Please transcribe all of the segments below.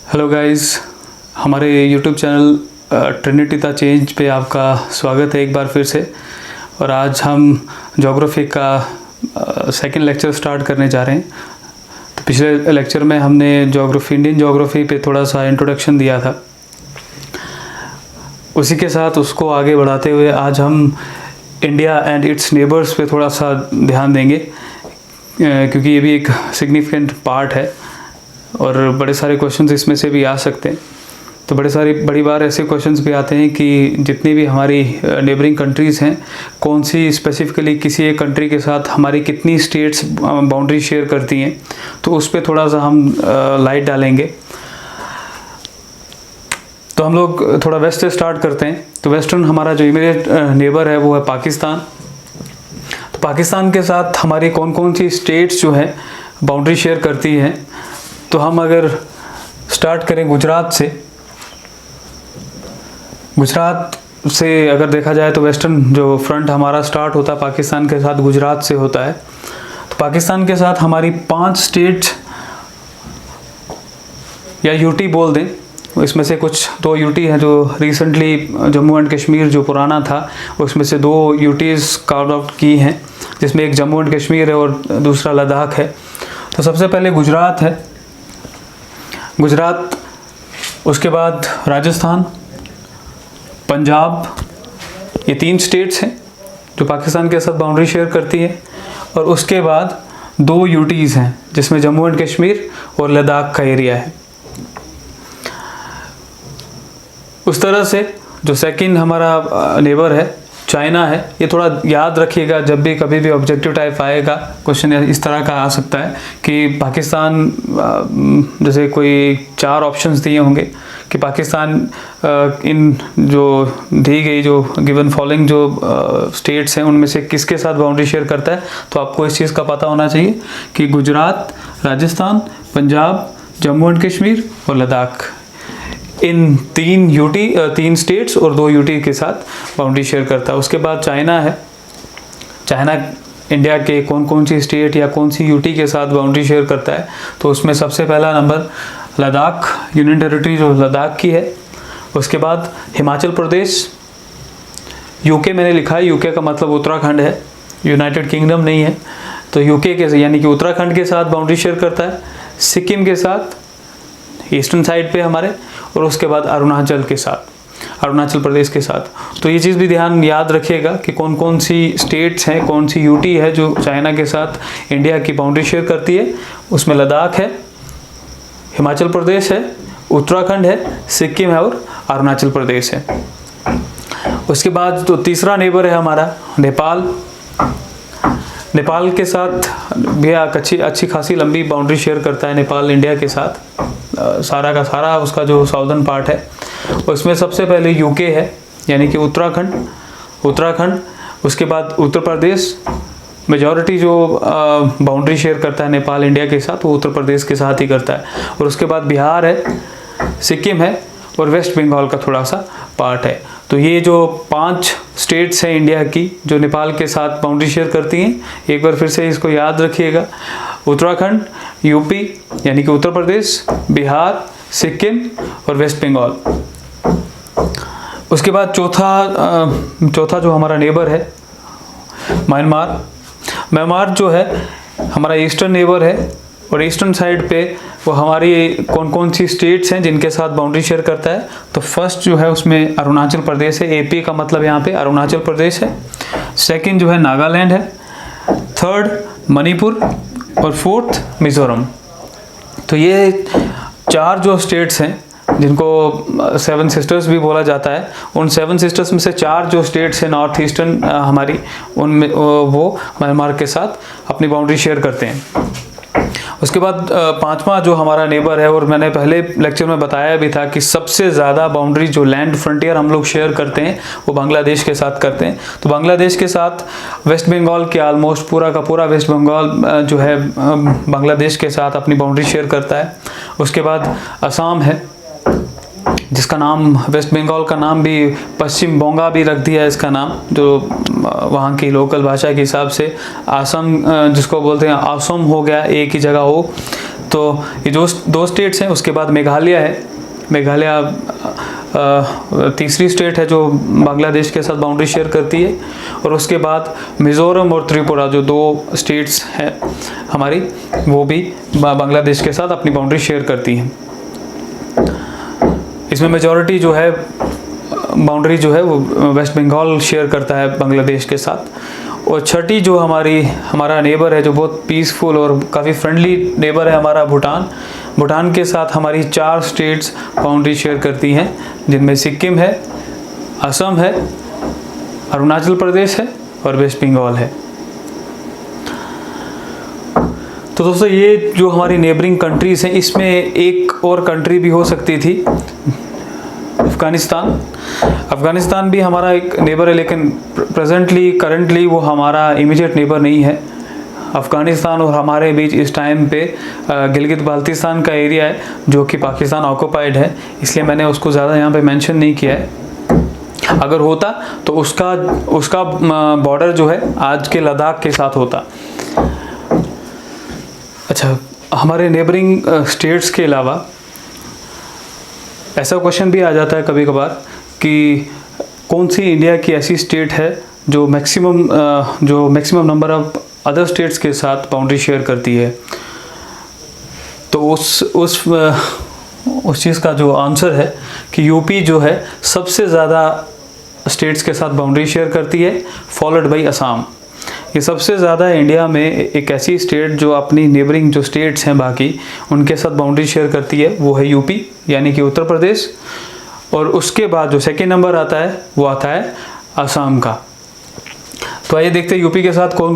Hello guys, हमारे YouTube channel Trinity the change पे आपका स्वागत है एक बार फिर से। और आज हम ज्योग्राफी का सेकंड लेक्चर स्टार्ट करने जा रहे हैं। तो पिछले लेक्चर में हमने इंडियन ज्योग्राफी पे थोड़ा सा इंट्रोडक्शन दिया था। उसी के साथ उसको आगे बढ़ाते हुए आज हम इंडिया एंड इट्स नेबर्स पे थोड़ा सा ध्यान देंगे, क्योंकि ये भी एक सिग्निफिकेंट पार्ट है और बड़े सारे क्वेश्चंस इसमें से भी आ सकते हैं। तो बड़ी बार ऐसे क्वेश्चंस भी आते हैं कि जितनी भी हमारी नेबरिंग कंट्रीज़ हैं, कौन सी स्पेसिफिकली किसी एक कंट्री के साथ हमारी कितनी स्टेट्स बाउंड्री शेयर करती हैं, तो उस पर थोड़ा सा हम लाइट डालेंगे। तो हम लोग थोड़ा वेस्ट से स्टार्ट करते हैं। तो वेस्टर्न हमारा जो इमीडिएट नेबर है वो है पाकिस्तान। तो पाकिस्तान के साथ हमारी कौन कौन सी स्टेट्स जो है बाउंड्री शेयर करती हैं, तो हम अगर स्टार्ट करें गुजरात से अगर देखा जाए तो वेस्टर्न जो फ्रंट हमारा स्टार्ट होता है पाकिस्तान के साथ गुजरात से होता है। तो पाकिस्तान के साथ हमारी 5 स्टेट या यूटी बोल दें, इसमें से कुछ 2 यूटी हैं जो रिसेंटली जम्मू एंड कश्मीर जो पुराना था उसमें से 2 यूटीज़ कार्व आउट की हैं, जिसमें एक जम्मू एंड कश्मीर है और दूसरा लद्दाख है। तो सबसे पहले गुजरात है, गुजरात, उसके बाद राजस्थान, पंजाब, ये 3 स्टेट्स हैं जो पाकिस्तान के साथ बाउंड्री शेयर करती है। और उसके बाद 2 यूटीज़ हैं जिसमें जम्मू एंड कश्मीर और लद्दाख का एरिया है। उस तरह से जो सेकंड हमारा नेबर है चाइना है। ये थोड़ा याद रखिएगा, जब भी कभी भी ऑब्जेक्टिव टाइप आएगा क्वेश्चन इस तरह का आ सकता है कि पाकिस्तान, जैसे कोई 4 ऑप्शंस दिए होंगे कि पाकिस्तान इन जो दी गई जो गिवन फॉलोइंग जो स्टेट्स हैं उनमें से किसके साथ बाउंड्री शेयर करता है। तो आपको इस चीज़ का पता होना चाहिए कि गुजरात, राजस्थान, पंजाब, जम्मू एंड कश्मीर और लद्दाख, इन 3 स्टेट्स और 2 यूटी के साथ बाउंड्री शेयर करता है। उसके बाद चाइना है। चाइना इंडिया के कौन कौन सी स्टेट या कौन सी यूटी के साथ बाउंड्री शेयर करता है, तो उसमें सबसे पहला नंबर लद्दाख, यूनियन टेरिटरी जो लद्दाख की है। उसके बाद हिमाचल प्रदेश, यूके मैंने लिखा है, यूके का मतलब उत्तराखंड है, यूनाइटेड किंगडम नहीं है। तो यूके के यानी कि उत्तराखंड के साथ बाउंड्री शेयर करता है, सिक्किम के साथ ईस्टर्न साइड पे हमारे, और उसके बाद अरुणाचल प्रदेश के साथ। तो ये चीज़ भी ध्यान याद रखिएगा कि कौन कौन सी स्टेट्स हैं, कौन सी यूटी है जो चाइना के साथ इंडिया की बाउंड्री शेयर करती है। उसमें लद्दाख है, हिमाचल प्रदेश है, उत्तराखंड है, सिक्किम है और अरुणाचल प्रदेश है। उसके बाद जो तीसरा नेबर है हमारा नेपाल। नेपाल के साथ भी अच्छी खासी लंबी बाउंड्री शेयर करता है नेपाल इंडिया के साथ, सारा का सारा उसका जो साउदर्न पार्ट है। उसमें सबसे पहले यूके है, यानी कि उत्तराखंड, उसके बाद उत्तर प्रदेश। मेजॉरिटी जो बाउंड्री शेयर करता है नेपाल इंडिया के साथ वो उत्तर प्रदेश के साथ ही करता है। और उसके बाद बिहार है, सिक्किम है और वेस्ट बंगाल का थोड़ा सा पार्ट है। तो ये जो 5 स्टेट्स हैं इंडिया की जो नेपाल के साथ बाउंड्री शेयर करती हैं, एक बार फिर से इसको याद रखिएगा। उत्तराखंड, यूपी यानी कि उत्तर प्रदेश, बिहार, सिक्किम और वेस्ट बंगाल। उसके बाद चौथा जो हमारा नेबर है म्यांमार जो है हमारा ईस्टर्न नेबर है। और ईस्टर्न साइड पे वो हमारी कौन कौन सी स्टेट्स हैं जिनके साथ बाउंड्री शेयर करता है। तो फर्स्ट जो है उसमें अरुणाचल प्रदेश है, एपी का मतलब यहाँ पे अरुणाचल प्रदेश है। सेकंड जो है नागालैंड है, थर्ड मणिपुर और फोर्थ मिजोरम। तो ये 4 जो स्टेट्स हैं जिनको 7 सिस्टर्स भी बोला जाता है, उन 7 सिस्टर्स में से 4 जो स्टेट्स हैं नॉर्थ ईस्टर्न हमारी, उनमें वो म्यांमार के साथ अपनी बाउंड्री शेयर करते हैं। उसके बाद 5वां जो हमारा नेबर है, और मैंने पहले लेक्चर में बताया भी था कि सबसे ज़्यादा बाउंड्री जो लैंड फ्रंटियर हम लोग शेयर करते हैं वो बांग्लादेश के साथ करते हैं। तो बांग्लादेश के साथ वेस्ट बंगाल के ऑलमोस्ट पूरा का पूरा वेस्ट बंगाल जो है बांग्लादेश के साथ अपनी बाउंड्री शेयर करता है। उसके बाद असम है, जिसका नाम वेस्ट बंगाल का नाम भी पश्चिम बोंगा भी रख दिया है इसका नाम, जो वहाँ की लोकल भाषा के हिसाब से आसम जिसको बोलते हैं, आसम हो गया एक ही जगह हो। तो ये जो 2 स्टेट्स हैं, उसके बाद मेघालय है। मेघालय तीसरी स्टेट है जो बांग्लादेश के साथ बाउंड्री शेयर करती है, और उसके बाद मिज़ोरम और त्रिपुरा जो 2 स्टेट्स हैं हमारी, वो भी बांग्लादेश के साथ अपनी बाउंड्री शेयर करती हैं। इसमें मेजॉरिटी जो है बाउंड्री जो है वो वेस्ट बंगाल शेयर करता है बांग्लादेश के साथ। और छठी जो हमारा नेबर है जो बहुत पीसफुल और काफ़ी फ्रेंडली नेबर है हमारा, भूटान के साथ हमारी 4 स्टेट्स बाउंड्री शेयर करती हैं, जिनमें सिक्किम है, असम है, अरुणाचल प्रदेश है और वेस्ट बंगाल है। तो दोस्तों ये जो हमारी नेबरिंग कंट्रीज़ हैं, इसमें एक और कंट्री भी हो सकती थी, अफ़गानिस्तान भी हमारा एक नेबर है, लेकिन करंटली वो हमारा इमीडिएट नेबर नहीं है। अफ़गानिस्तान और हमारे बीच इस टाइम पे गिलगित बाल्टिस्तान का एरिया है जो कि पाकिस्तान ऑक्युपाइड है, इसलिए मैंने उसको ज़्यादा यहाँ पे मेंशन नहीं किया है। अगर होता तो उसका बॉर्डर जो है आज के लद्दाख के साथ होता। अच्छा, हमारे नेबरिंग स्टेट्स के अलावा ऐसा क्वेश्चन भी आ जाता है कभी कभार कि कौन सी इंडिया की ऐसी स्टेट है जो maximum number of other states के साथ बाउंड्री शेयर करती है। तो उस चीज़ का जो आंसर है कि यूपी जो है सबसे ज़्यादा स्टेट्स के साथ बाउंड्री शेयर करती है, फॉलोड बाई असम। ये सबसे ज़्यादा इंडिया में एक ऐसी स्टेट जो अपनी नेबरिंग जो स्टेट्स हैं बाकी उनके साथ बाउंड्री शेयर करती है, वो है यूपी यानी कि उत्तर प्रदेश। और उसके बाद जो सेकेंड नंबर आता है वो आता है असम का। तो आइए देखते हैं यूपी के साथ कौन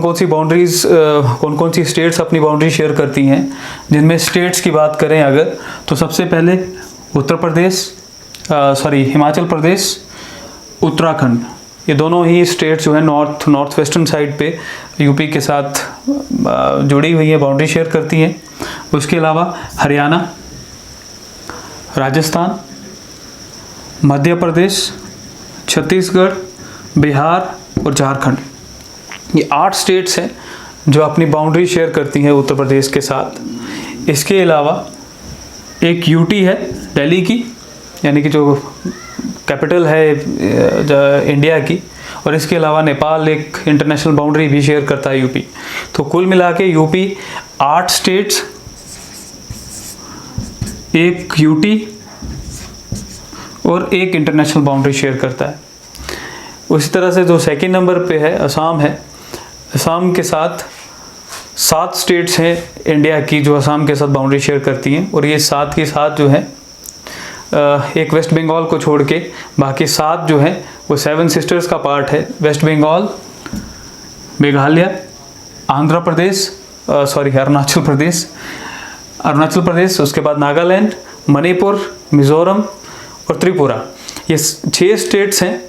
कौन सी स्टेट्स अपनी बाउंड्री शेयर करती हैं। जिनमें स्टेट्स की बात करें अगर, तो सबसे पहले हिमाचल प्रदेश, उत्तराखंड, ये दोनों ही स्टेट्स जो है नॉर्थ वेस्टर्न साइड पे यूपी के साथ जुड़ी हुई है, बाउंड्री शेयर करती हैं। उसके अलावा हरियाणा, राजस्थान, मध्य प्रदेश, छत्तीसगढ़, बिहार और झारखंड, ये 8 स्टेट्स हैं जो अपनी बाउंड्री शेयर करती हैं उत्तर प्रदेश के साथ। इसके अलावा एक यूटी है दिल्ली की, यानी कि जो कैपिटल है इंडिया की, और इसके अलावा नेपाल एक इंटरनेशनल बाउंड्री भी शेयर करता है यूपी। तो कुल मिला के यूपी 8 स्टेट्स, एक यूटी और एक इंटरनेशनल बाउंड्री शेयर करता है। उसी तरह से जो सेकंड नंबर पे है असम है, असम के साथ 7 स्टेट्स हैं इंडिया की जो असम के साथ बाउंड्री शेयर करती हैं, और ये 7 के साथ जो है एक वेस्ट बंगाल को छोड़ के बाकी 7 जो हैं वो 7 सिस्टर्स का पार्ट है। वेस्ट बंगाल, मेघालय, आंध्र प्रदेश, अरुणाचल प्रदेश, उसके बाद नागालैंड, मणिपुर, मिज़ोरम और त्रिपुरा। ये 6 स्टेट्स हैं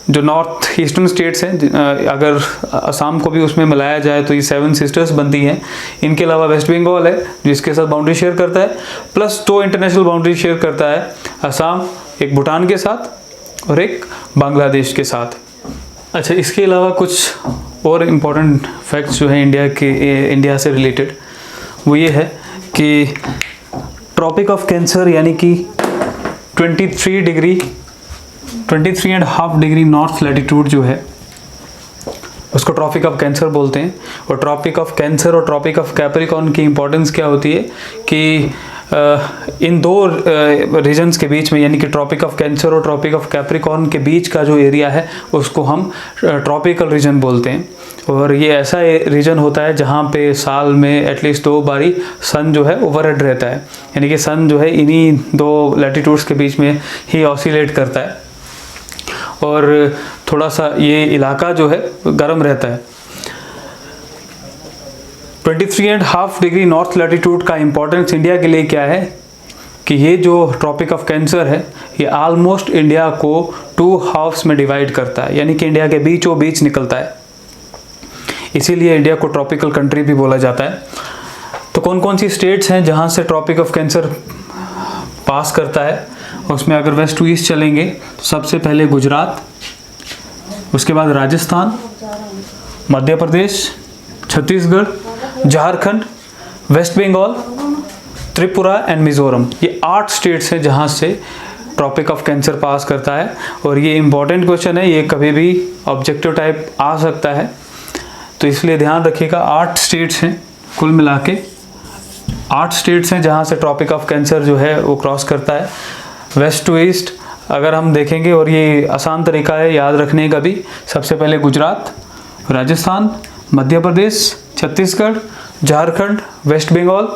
जो नॉर्थ ईस्टर्न स्टेट्स हैं। अगर असम को भी उसमें मिलाया जाए तो ये 7 सिस्टर्स बनती हैं। इनके अलावा वेस्ट बंगाल है जिसके साथ बाउंड्री शेयर करता है, प्लस 2 इंटरनेशनल बाउंड्री शेयर करता है असम, एक भूटान के साथ और एक बांग्लादेश के साथ। अच्छा, इसके अलावा कुछ और इम्पोर्टेंट फैक्ट्स जो हैं इंडिया से रिलेटेड, वो ये है कि ट्रॉपिक ऑफ कैंसर यानी कि 23.5 डिग्री नॉर्थ लैटिट्यूड जो है उसको ट्रॉपिक ऑफ कैंसर बोलते हैं। और ट्रॉपिक ऑफ कैंसर और ट्रॉपिक ऑफ कैप्रिकॉर्न की इंपॉर्टेंस क्या होती है कि इन 2 रीजन्स के बीच में, यानी कि ट्रॉपिक ऑफ कैंसर और ट्रॉपिक ऑफ कैप्रिकॉर्न के बीच का जो एरिया है उसको हम ट्रॉपिकल रीजन बोलते हैं। और ये ऐसा रीजन होता है जहाँ पे साल में एटलीस्ट 2 बारी सन जो है ओवरहेड रहता है, यानी कि सन जो है इन्हीं 2 लैटिट्यूड्स के बीच में ही ऑसिलेट करता है, और थोड़ा सा ये इलाका जो है गर्म रहता है। 23.5 डिग्री नॉर्थ लैटिट्यूड का इम्पोर्टेंस इंडिया के लिए क्या है कि ये जो ट्रॉपिक ऑफ कैंसर है ये ऑलमोस्ट इंडिया को 2 हाफ्स में डिवाइड करता है, यानी कि इंडिया के बीचों बीच निकलता है। इसीलिए इंडिया को ट्रॉपिकल कंट्री भी बोला जाता है। तो कौन कौन सी स्टेट्स हैं जहाँ से ट्रॉपिक ऑफ कैंसर पास करता है, उसमें अगर वेस्ट टू ईस्ट चलेंगे तो सबसे पहले गुजरात, उसके बाद राजस्थान, मध्य प्रदेश, छत्तीसगढ़, झारखंड, वेस्ट बंगाल त्रिपुरा एंड मिज़ोरम, ये 8 स्टेट्स हैं जहाँ से ट्रॉपिक ऑफ कैंसर पास करता है। और ये इम्पॉर्टेंट क्वेश्चन है, ये कभी भी ऑब्जेक्टिव टाइप आ सकता है, तो इसलिए ध्यान रखिएगा। 8 स्टेट्स हैं कुल मिला के, 8 स्टेट्स हैं जहाँ से ट्रॉपिक ऑफ कैंसर जो है वो क्रॉस करता है वेस्ट टू ईस्ट अगर हम देखेंगे। और ये आसान तरीका है याद रखने का भी। सबसे पहले गुजरात, राजस्थान, मध्य प्रदेश, छत्तीसगढ़, झारखंड, वेस्ट बंगाल,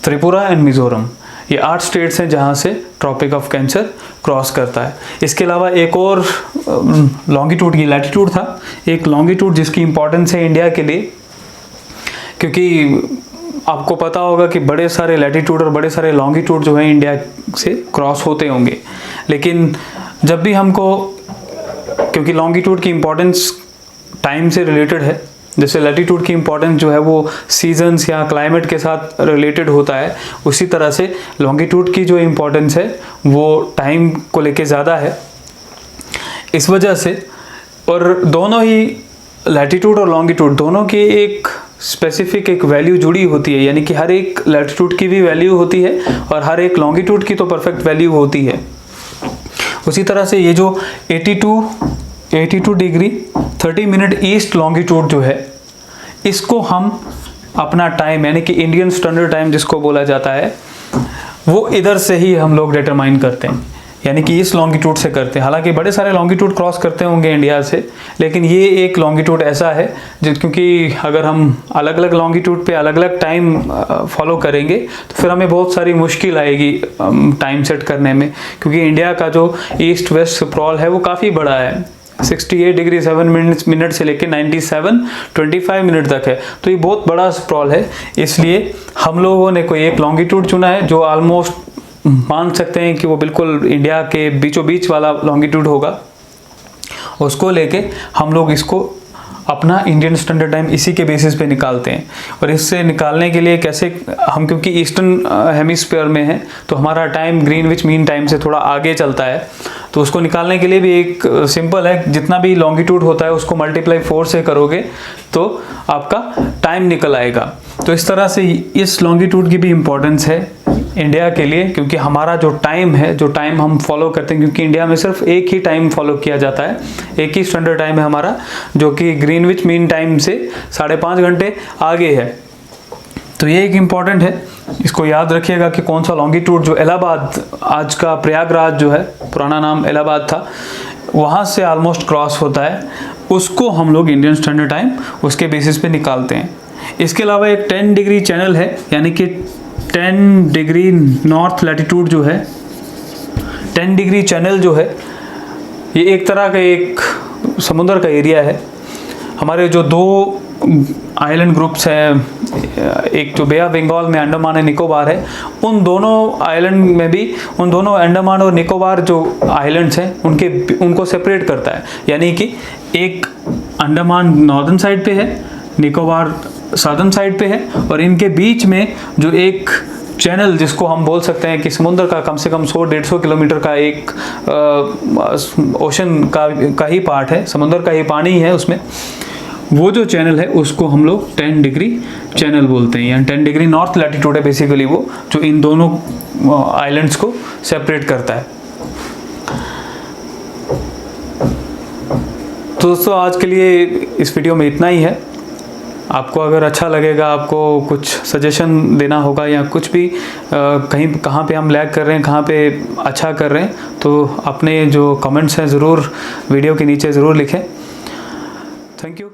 त्रिपुरा एंड मिज़ोरम, ये 8 स्टेट्स हैं जहाँ से ट्रॉपिक ऑफ कैंसर क्रॉस करता है। इसके अलावा एक और लॉन्गिट्यूड की लैटिट्यूड था, एक लॉन्गिट्यूड जिसकी इम्पोर्टेंस है इंडिया के लिए, क्योंकि आपको पता होगा कि बड़े सारे लैटिट्यूड और बड़े सारे लॉन्गिट्यूड जो है इंडिया से क्रॉस होते होंगे। लेकिन जब भी हमको, क्योंकि लॉन्गिट्यूड की इम्पोर्टेंस टाइम से रिलेटेड है, जैसे लैटिट्यूड की इम्पोर्टेंस जो है वो सीजन्स या क्लाइमेट के साथ रिलेटेड होता है, उसी तरह से लॉन्गिट्यूड की जो इम्पोर्टेंस है वो टाइम को लेके ज़्यादा है। इस वजह से, और दोनों ही लैटिट्यूड और लॉन्गिट्यूड दोनों की एक स्पेसिफिक एक वैल्यू जुड़ी होती है, यानी कि हर एक लैटिट्यूड की भी वैल्यू होती है और हर एक लॉन्गिट्यूड की तो परफेक्ट वैल्यू होती है। उसी तरह से ये जो 82 डिग्री 30 मिनट ईस्ट लॉन्गिट्यूड जो है, इसको हम अपना टाइम यानी कि इंडियन स्टैंडर्ड टाइम जिसको बोला जाता है, वो इधर से ही हम लोग डिटरमाइन करते हैं, यानी कि इस लॉन्गिट्यूड से करते हैं। हालांकि बड़े सारे लॉन्गिट्यूड क्रॉस करते होंगे इंडिया से, लेकिन ये एक लॉन्गिट्यूड ऐसा है जो, क्योंकि अगर हम अलग अलग लॉन्गिट्यूड पे अलग अलग टाइम फॉलो करेंगे तो फिर हमें बहुत सारी मुश्किल आएगी टाइम सेट करने में, क्योंकि इंडिया का जो ईस्ट वेस्ट स्प्रॉल है वो काफ़ी बड़ा है। 68 डिग्री 7 मिनट से लेकर 97-25 मिनट तक है, तो ये बहुत बड़ा स्प्रॉल है। इसलिए हम लोगों ने कोई एक लॉन्गिट्यूड चुना है जो ऑलमोस्ट मान सकते हैं कि वो बिल्कुल इंडिया के बीचों बीच वाला लॉन्गिट्यूड होगा। उसको लेके हम लोग इसको अपना इंडियन स्टैंडर्ड टाइम इसी के बेसिस पे निकालते हैं। और इससे निकालने के लिए कैसे हम, क्योंकि ईस्टर्न हेमिस्फीयर में है तो हमारा टाइम ग्रीनविच मीन टाइम से थोड़ा आगे चलता है, तो उसको निकालने के लिए भी एक सिंपल है, जितना भी लॉन्गिट्यूड होता है उसको मल्टीप्लाई 4 से करोगे तो आपका टाइम निकल आएगा। तो इस तरह से इस लॉन्गिट्यूड की भी इम्पोर्टेंस है इंडिया के लिए, क्योंकि हमारा जो टाइम है, जो टाइम हम फॉलो करते हैं, क्योंकि इंडिया में सिर्फ एक ही टाइम फॉलो किया जाता है, एक ही स्टैंडर्ड टाइम है हमारा, जो कि ग्रीनविच मीन टाइम से 5.5 घंटे आगे है। तो ये एक इम्पॉर्टेंट है, इसको याद रखिएगा कि कौन सा लॉन्गिट्यूड, जो इलाहाबाद, आज का प्रयागराज जो है, पुराना नाम इलाहाबाद था, वहाँ से ऑलमोस्ट क्रॉस होता है, उसको हम लोग इंडियन स्टैंडर्ड टाइम उसके बेसिस पे निकालते हैं। इसके अलावा एक 10 डिग्री चैनल है, यानी कि 10 डिग्री नॉर्थ लैटिट्यूड जो है, 10 डिग्री चैनल जो है, ये एक तरह का एक समुद्र का एरिया है। हमारे जो 2 आइलैंड ग्रुप्स हैं, एक जो बे ऑफ बंगाल में अंडमान एंड निकोबार है, उन दोनों आइलैंड में भी, उन दोनों अंडमान और निकोबार जो आइलैंड्स हैं उनको सेपरेट करता है, यानी कि एक अंडमान नॉर्दर्न साइड पे है, निकोबार साउदर्न साइड पे है, और इनके बीच में जो एक चैनल, जिसको हम बोल सकते हैं कि समुद्र का कम से कम 100-150 किलोमीटर का एक ओशन का ही पार्ट है, समुद्र का ही पानी है उसमें, वो जो चैनल है उसको हम लोग 10 डिग्री चैनल बोलते हैं, यानी 10 डिग्री नॉर्थ लैटिट्यूड है बेसिकली वो, जो इन दोनों आइलैंड्स को सेपरेट करता है। तो दोस्तों आज के लिए इस वीडियो में इतना ही है। आपको अगर अच्छा लगेगा, आपको कुछ सजेशन देना होगा या कुछ भी कहीं कहाँ पे हम लैग कर रहे हैं, कहाँ पे अच्छा कर रहे हैं, तो अपने जो कमेंट्स हैं ज़रूर वीडियो के नीचे ज़रूर लिखें। Thank you.